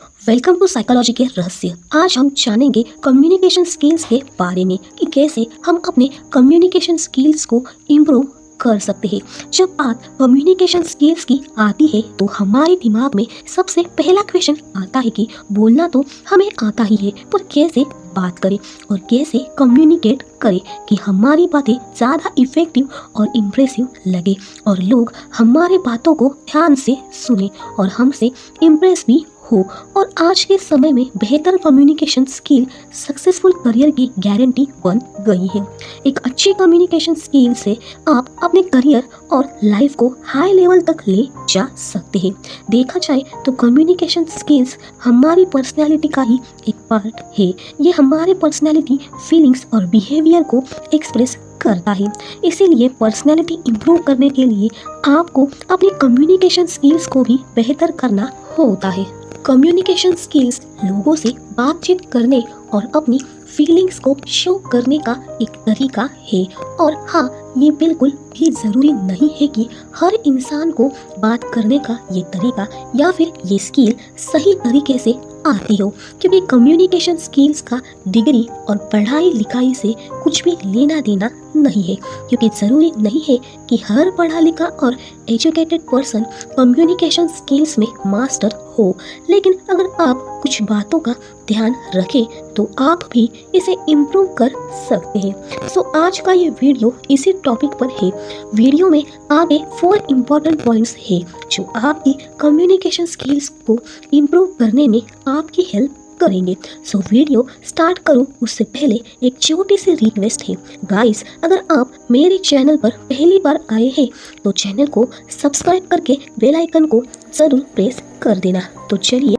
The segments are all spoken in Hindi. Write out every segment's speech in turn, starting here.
वेलकम टू साइकोलॉजी के रहस्य। आज हम जानेंगे कम्युनिकेशन स्किल्स के बारे में कि कैसे हम अपने कम्युनिकेशन स्किल्स को इम्प्रूव कर सकते हैं। जब बात कम्युनिकेशन स्किल्स की आती है तो हमारे दिमाग में सबसे पहला क्वेश्चन आता है कि बोलना तो हमें आता ही है, पर कैसे बात करें और कैसे कम्युनिकेट करें कि हमारी बातें ज़्यादा इफ़ेक्टिव और इम्प्रेसिव लगे और लोग हमारी बातों को ध्यान से सुने और हमसे इम्प्रेस भी हो। और आज के समय में बेहतर कम्युनिकेशन स्किल सक्सेसफुल करियर की गारंटी बन गई है। एक अच्छी कम्युनिकेशन स्किल से आप अपने करियर और लाइफ को हाई लेवल तक ले जा सकते हैं। देखा जाए तो कम्युनिकेशन स्किल्स हमारी पर्सनैलिटी का ही एक पार्ट है। ये हमारे पर्सनैलिटी, फीलिंग्स और बिहेवियर को एक्सप्रेस करता है। इसीलिए पर्सनैलिटी इम्प्रूव करने के लिए आपको अपनी कम्युनिकेशन स्किल्स को भी बेहतर करना होता है। कम्युनिकेशन स्किल्स लोगों से बातचीत करने और अपनी फीलिंग्स को शो करने का एक तरीका है। और हाँ, ये बिल्कुल भी ज़रूरी नहीं है कि हर इंसान को बात करने का ये तरीका या फिर ये स्किल सही तरीके से आती हो, क्योंकि कम्युनिकेशन स्किल्स का डिग्री और पढ़ाई लिखाई से कुछ भी लेना देना नहीं है। क्योंकि ज़रूरी नहीं है कि हर पढ़ा लिखा और एजुकेटेड पर्सन कम्युनिकेशन स्किल्स में मास्टर हो, लेकिन अगर आप कुछ बातों का ध्यान रखें तो आप भी इसे इम्प्रूव कर सकते हैं। सो आज का ये वीडियो इसी टॉपिक पर है। वीडियो में आगे 4 इम्पॉर्टेंट पॉइंट्स है जो आपकी कम्युनिकेशन स्किल्स को इम्प्रूव करने में आपकी हेल्प करेंगे। सो वीडियो स्टार्ट करूं उससे पहले एक छोटी सी रिक्वेस्ट है। गाइस, अगर आप मेरे चैनल पर पहली बार आए हैं तो चैनल को सब्सक्राइब करके बेल आइकन को ज़रूर प्रेस कर देना। तो चलिए,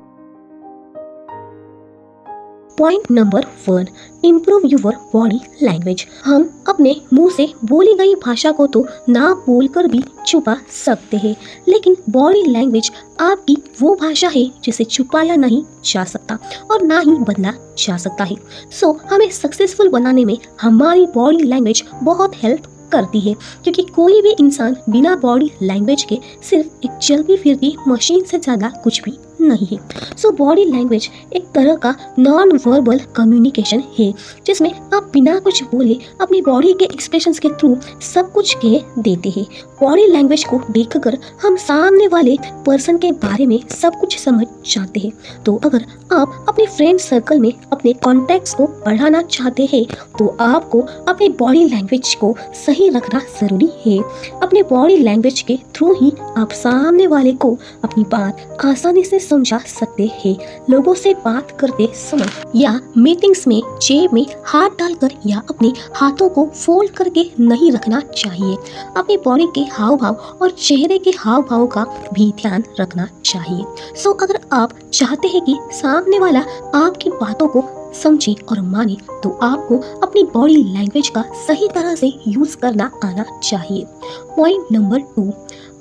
point number 1, improve your body language. हम अपने मुंह से बोली गई भाषा को तो ना बोलकर भी छुपा सकते हैं, लेकिन बॉडी लैंग्वेज आपकी वो भाषा है जिसे छुपाया नहीं जा सकता और ना ही बदला जा सकता है। सो हमें सक्सेसफुल बनाने में हमारी बॉडी लैंग्वेज बहुत हेल्प करती है, क्योंकि कोई भी इंसान बिना बॉडी लैंग्वेज के सिर्फ एक चलती फिरती मशीन से ज़्यादा कुछ भी नहीं है। सो बॉडी लैंग्वेज एक तरह का नॉन वर्बल कम्युनिकेशन है, जिसमें आप बिना कुछ बोले अपनी बॉडी के एक्सप्रेशंस के थ्रू सब कुछ कह देते हैं। बॉडी लैंग्वेज को देखकर हम सामने वाले पर्सन के बारे में सब कुछ समझ जाते हैं। तो अगर आप अपने फ्रेंड सर्कल में अपने कॉन्टैक्ट्स को बढ़ाना चाहते हैं तो आपको अपनी बॉडी लैंग्वेज को सही रखना ज़रूरी है। अपने बॉडी लैंग्वेज के थ्रू ही आप सामने वाले को अपनी बात आसानी से समझा सकते हैं। लोगों से बात करते समय या मीटिंग्स में जेब में हाथ डालकर या अपने हाथों को फोल्ड करके नहीं रखना चाहिए। अपनी बॉडी के हाव भाव और चेहरे के हाव भाव का भी ध्यान रखना चाहिए। सो अगर आप चाहते हैं कि सामने वाला आपकी बातों को समझे और माने तो आपको अपनी बॉडी लैंग्वेज का सही तरह से यूज करना आना चाहिए। Point number 2,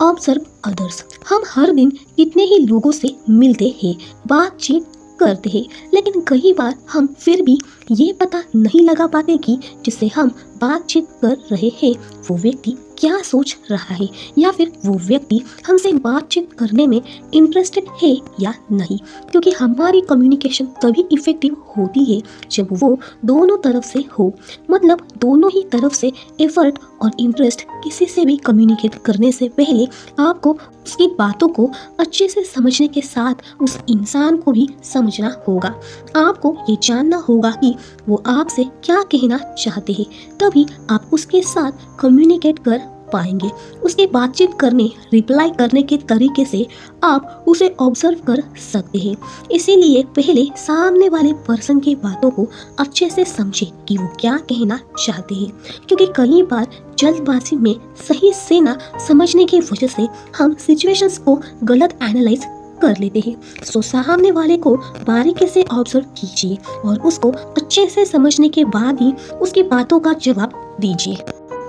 observe others. हम हर दिन कितने ही लोगों से मिलते हैं, बातचीत करते हैं, लेकिन कई बार हम फिर भी ये पता नहीं लगा पाते कि जिससे हम बातचीत कर रहे हैं वो व्यक्ति क्या सोच रहा है या फिर वो व्यक्ति हमसे बातचीत करने में इंटरेस्टेड है या नहीं। क्योंकि हमारी कम्युनिकेशन तभी इफ़ेक्टिव होती है जब वो दोनों तरफ से हो, मतलब दोनों ही तरफ से एफर्ट और इंटरेस्ट। किसी से भी कम्युनिकेट करने से पहले आपको उसकी बातों को अच्छे से समझने के साथ उस इंसान को भी समझना होगा। आपको ये जानना होगा कि वो आपसे क्या कहना चाहते हैं, तभी आप उसके साथ कम्युनिकेट कर पाएंगे। उसकी बातचीत करने, रिप्लाई करने के तरीके से आप उसे ऑब्जर्व कर सकते हैं। इसीलिए पहले सामने वाले पर्सन की बातों को अच्छे से समझें कि वो क्या कहना चाहते हैं, क्योंकि कई बार जल्दबाजी में सही से ना समझने की वजह से हम सिचुएशंस को गलत एनालाइज कर लेते हैं। सो सामने वाले को बारीकी से ऑब्जर्व कीजिए और उसको अच्छे से समझने के बाद ही उसकी बातों का जवाब दीजिए।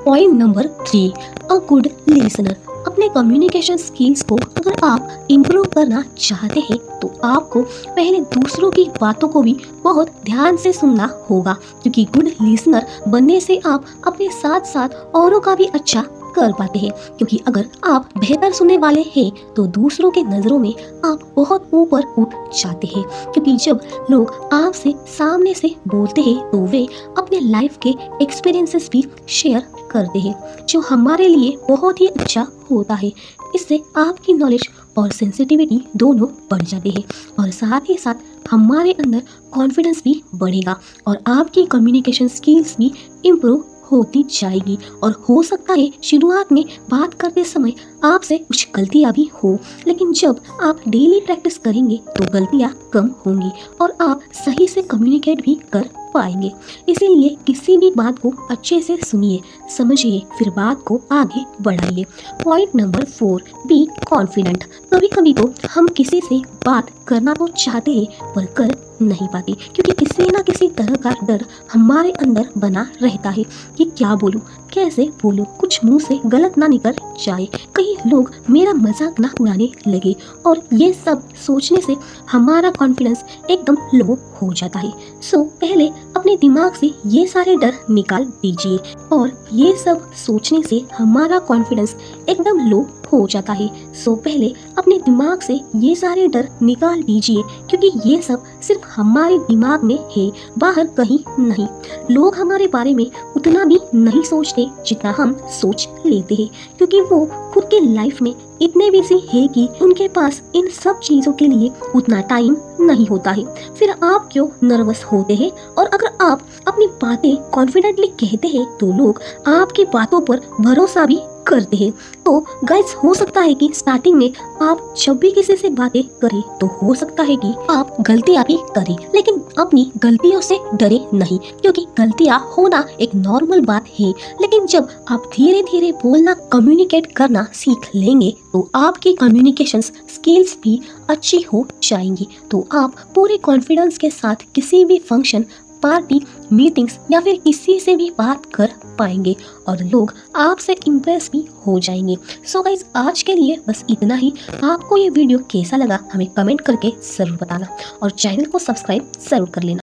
Point number 3, a good listener. अपने कम्युनिकेशन स्किल्स को अगर आप इम्प्रूव करना चाहते हैं तो आपको पहले दूसरों की बातों को भी बहुत ध्यान से सुनना होगा, क्योंकि गुड लिसनर बनने से आप अपने साथ साथ औरों का भी अच्छा कर पाते हैं, क्योंकि अगर आप बेहतर सुनने वाले हैं तो दूसरों के नज़रों में आप बहुत ऊपर उठ जाते हैं, क्योंकि जब लोग आपसे सामने से बोलते हैं तो वे अपने लाइफ के एक्सपीरियंसेस भी शेयर करते हैं, जो हमारे लिए बहुत ही अच्छा होता है। इससे आपकी नॉलेज और सेंसिटिविटी दोनों बढ़ जाते हैं, और साथ ही साथ हमारे अंदर कॉन्फिडेंस भी बढ़ेगा और आपकी कम्युनिकेशन स्किल्स भी इम्प्रूव होती जाएगी। और हो सकता है शुरुआत में बात करते समय आपसे कुछ गलतियाँ भी हो, लेकिन जब आप डेली प्रैक्टिस करेंगे तो गलतियाँ कम होंगी और आप सही से कम्युनिकेट भी कर पाएंगे। इसीलिए किसी भी बात को अच्छे से सुनिए, समझिए, फिर बात को आगे बढ़ाइए। Point number 4, be confident. कभी कभी तो हम किसी से बात करना तो चाहते हैं पर कर नहीं पाते, क्योंकि किसी ना किसी तरह का डर हमारे अंदर बना रहता है कि क्या बोलूँ, कैसे बोलूँ, कुछ मुंह से गलत ना निकल जाए, कहीं लोग मेरा मजाक ना उड़ाने लगे। और ये सब सोचने से हमारा कॉन्फिडेंस एकदम लो हो जाता है। सो पहले अपने दिमाग से ये सारे डर निकाल दीजिए, और ये सब सोचने से हमारा कॉन्फिडेंस एकदम लो हो जाता है। सो पहले अपने दिमाग से ये सारे डर निकाल दीजिए, क्योंकि ये सब सिर्फ हमारे दिमाग में है, बाहर कहीं नहीं। लोग हमारे बारे में उतना भी नहीं सोचते जितना हम सोच लेते हैं, क्योंकि वो खुद की लाइफ में इतने बिजी है कि उनके पास इन सब चीज़ों के लिए उतना टाइम नहीं होता है। फिर आप क्यों नर्वस होते हैं? और अगर आप अपनी बातें कॉन्फिडेंटली कहते हैं तो लोग आपकी बातों पर भरोसा भी करते हैं। तो गाइस, हो सकता है कि स्टार्टिंग में आप जब भी किसी से बातें करें तो हो सकता है कि आप गलतियां भी करें, लेकिन अपनी गलतियों से डरे नहीं, क्योंकि गलतियां होना एक नॉर्मल बात है। लेकिन जब आप धीरे धीरे बोलना, कम्युनिकेट करना सीख लेंगे तो आपकी कम्युनिकेशन स्किल्स भी अच्छी हो जाएंगी। तो आप पूरे कॉन्फिडेंस के साथ किसी भी फंक्शन, पार्टी, मीटिंग्स या फिर किसी से भी बात कर पाएंगे और लोग आपसे इम्प्रेस भी हो जाएंगे। सो गाइस, आज के लिए बस इतना ही। आपको ये वीडियो कैसा लगा हमें कमेंट करके ज़रूर बताना, और चैनल को सब्सक्राइब ज़रूर कर लेना।